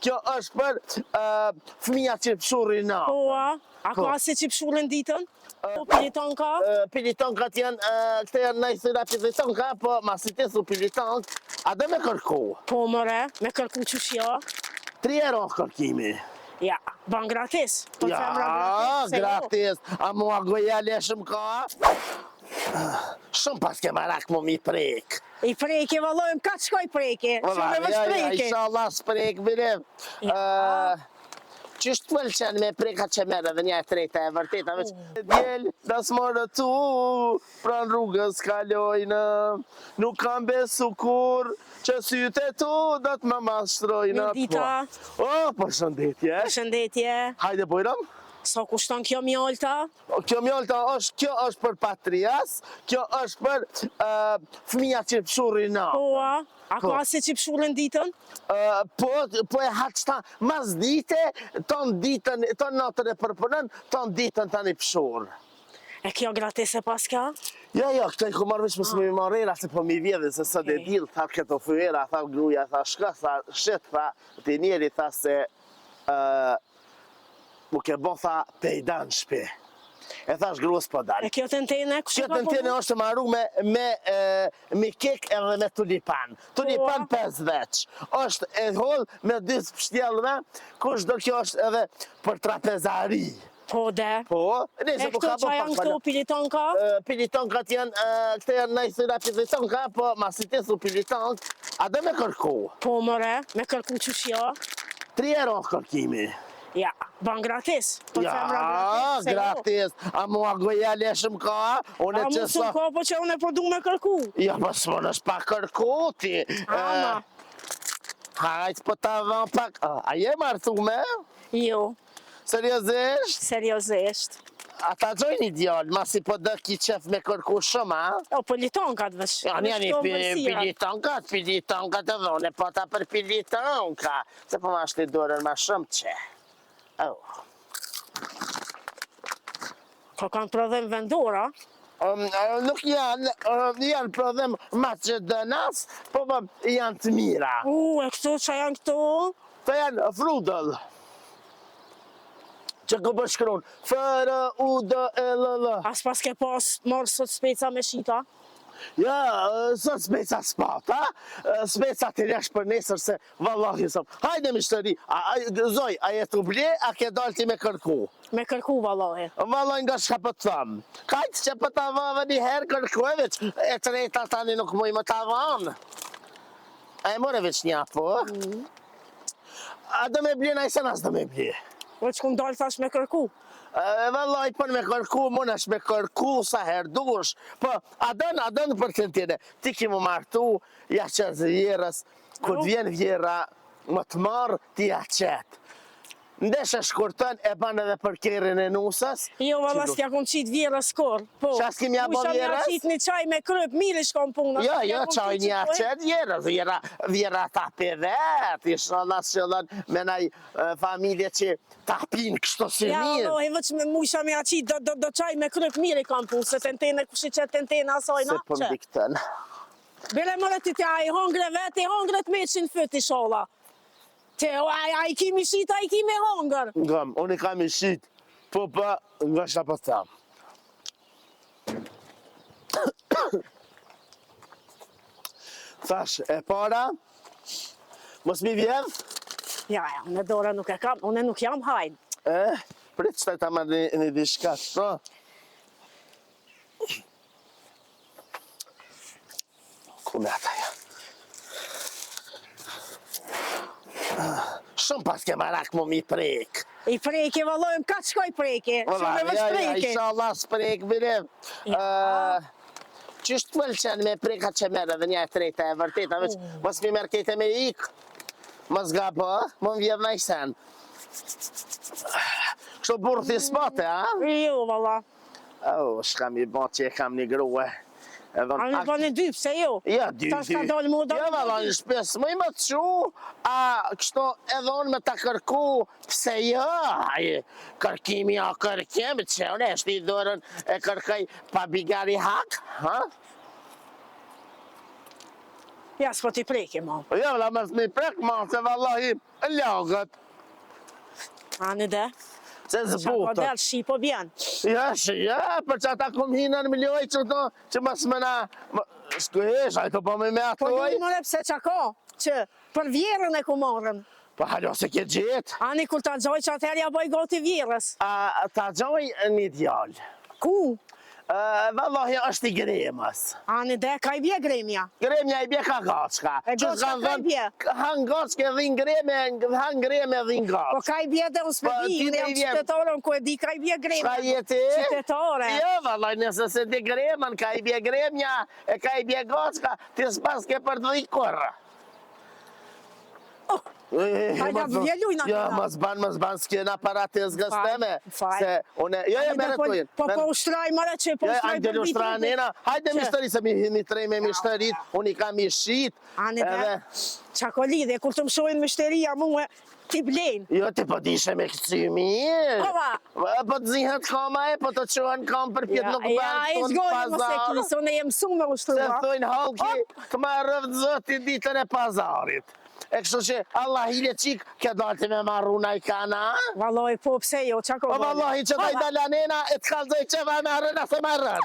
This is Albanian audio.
kjo është për fëmija që pëshurri na. Po, a ka se që pëshurën ditën? Po, pilitonka? Pilitonkat janë, këte janë najsëra pilitonka, po masit e su pilitonk, a dhe me kërku. Po, mëre, me kërku qëshja? 3 euro kërkimi. Ja, ban gratis. Po, Ja, gratis. gratis. A mua goja leshëm ka? Shumë pas ke marak mu mi prek. I preke, valojmë, ka qkoj preke? Shumë e vësh preke. Inshallah s'prek, bire. Qështë të pëlqen me preka që merë dhe një e treta e vërteta, veç djel, das morë tu, pran rrugës kalojnë, nuk kam besu kur, që syte tu do të më mastrojnë. Mirdita. O, përshëndetje. Përshëndetje. Hajde bojram. Sa kushton kjo mjolta? Kjo mjolta është, kjo është për patrias, kjo është për fëmija që pëshurri na. Po, a ka se që pëshurën ditën? Po e haqta mas dite, ton natër e përpënën, ton ditën të një pëshurë. E kjo gratis e pas ka? Jo, këto i ku marrë veç mësë më i marrera, se po mi vjedhe, se së dhe dilë, tha këto fëvera, tha gruja, tha shka, tha shet, tha të njeri, tha se mu ke bo, tha pejdan shpe. E thash gruës po dalë. E kjo të ntene? Kjo të ntene është marru me kek edhe me tulipan. Tulipan 5 veç. është e holl me 2 pështjellëve, kush do kjo është edhe për trapezari. Po, de. Po, E këto qa janë këto pilitonka? Pilitonkat janë, këte janë najsëra pilitonka, po masit e su pilitonk, a dhe me kërku. Po, mëre, me kërku qëshja? 3 euro kërkimi. Ja, ban gratis. Po, Ja, gratis. A mua goja leshëm ka? A mu së ka, po që unë e po du me kërku. Ja, po s'mon është pa kërku ti. Ama. Hajtë po ta avon pak. A je martu me? Jo. Seriozisht? Seriozisht. A ta gjojnë i djallë, ma si po dë ki qef me kërku shumë, a? O, pilitonkat vësh. Ja, një pilitonkat e dhone, po ta për pilitonka. Se po ma shli dorën ma shumë që. Ka kanë prodhem vendora? Nuk janë prodhem Macedonas, po janë të mira. E këto që janë këto? Të janë frudëll. Që ku përshkron, F-R-U-D-L-L. As pas ke pas marrë sot speca me shita? Ja, sot speca spata, speca të lesh për nesër se vallahi sot. Hajde mishtëri, zoj, a jetë u ble, a ke dalë ti me kërku? Me kërku vallahi. Vallahi nga shka për të thëmë. Kajtë që për të avave një herë kërku e veç, e të rejta tani nuk muj më të avanë. A e more veç një apo? A do me blie, na i se nas do me blie. O që këmë dalë thash me kërku? Vallaj, për me kërku, mund është me kërku sa herdush, po, a dënë për të tjene, ti ki mu martu, ja qëtë vjerës, këtë vjen vjera, më të marë, ti ja qëtë. Ndeshe shkurtën e banë edhe për kerin e nusës. Jo, valla, s'kja kom qitë vjerës kor. Po, qa s'kim ja bo vjerës? Qitë një qaj me kryp, mirë shkom puna. Jo, qaj një qëtë vjerës, vjera ta për vetë, ishtë në qëllën me naj familje që ta pinë kështu si mirë. Ja, e vëq me musha me a qitë, do qaj me kryp mirë i kam punë, se të ntene kushi që të ntene asaj na që. Se për mdiktën. Bile më dhe ti tja, i hongre vetë, i hongre të meqin fët i shola. A i kimi shit, a i kimi hongër. Ngam, unë i kam i shit, po pa, nga shta po tham. Thash, e para, mos mi vjedh? Ja, unë e dora nuk e kam, unë nuk jam hajnë. Prit që ta marrë një dishka, no? Kume ata ja. Shumë pas ke marak mu mi prek. I preke, valojmë, ka qkoj preke? Shumë e vësh preke. Inshallah s'prek, bire. Qështë të pëlqen me preka që merë dhe një e treta e vërteta, veç mos mi merë kete me ikë. Mos ga po, më më vjedh në i sen. Kështu burë t'i spate, a? Jo, valla. Shka mi bo që e kam një gruë. A në bënë dy, pse jo? Ja, dy. Ta shka dalë mu dalë. Ja, valla, në shpes, më i më të qu, a kështu edhe unë me ta kërku, pse jo, kërkimi o kërkimi, që unë e shti dorën e kërkaj pa bigari hak, ha? Ja, s'po t'i preki, ma. Po jo, la mes me prek ma, se vallahi, lagët, Ani dhe? se Po zbutët. del shi po bjen. Ja, për që ata kom hinën miljoj që to, që mas më na... Shkuhesh, a i të po me Po atoj? ju mëre pse qa ka, që për vjerën e ku morën. Po halo se ke gjetë. Ani kur ta gjoj që atëherja boj goti vjerës. A ta gjoj një djallë. Ku? Vallahi është i gremës. Ani dhe, ka i bje gremja. Gremja i bje ka gacka. E gacka ka i bje? Han gacke dhin greme, han greme dhin Po gacka. ka i bje dhe unë Po, s'pedi, ti unë dhe jam i bje- qytetore, unë ku e di ka i bje gremja. Qa jeti? Qytetore. Jo, vallahi, nëse se di gremën, ka i bje gremja, e ka i bje gacka, ti s'pas ke për të dhikorë. Hajda vjeluj në Jo, këta. mos ban s'kena para të zgësteme. Faj. Se une, jo, mere të ujnë. Po ushtraj mëre që po Jo, ushtraj hajde lushranina, hajde mishtëri se mi trej me mishtërit, unë i kam i shqit. Ani dhe, qa ko lidhe, kur të më shojnë mështeria muhe, ti blenë. Jo, ti po dishe me këci mirë. Ova. Po të zihet kama e, po të qohen kam për pjetë nuk Ja, bërë e të në zgojnë mos e pazar. kisë, unë e jem su me Se ushtruva. thujnë halki, të ma rëvë zëti ditën e pazarit. E kështu që Allah hile qik, ke dalti me marruna i kana. Valoj, po pse jo, qa ko Po vallahi që da i dalanena, e të kalzoj që va marrën, a se marrën.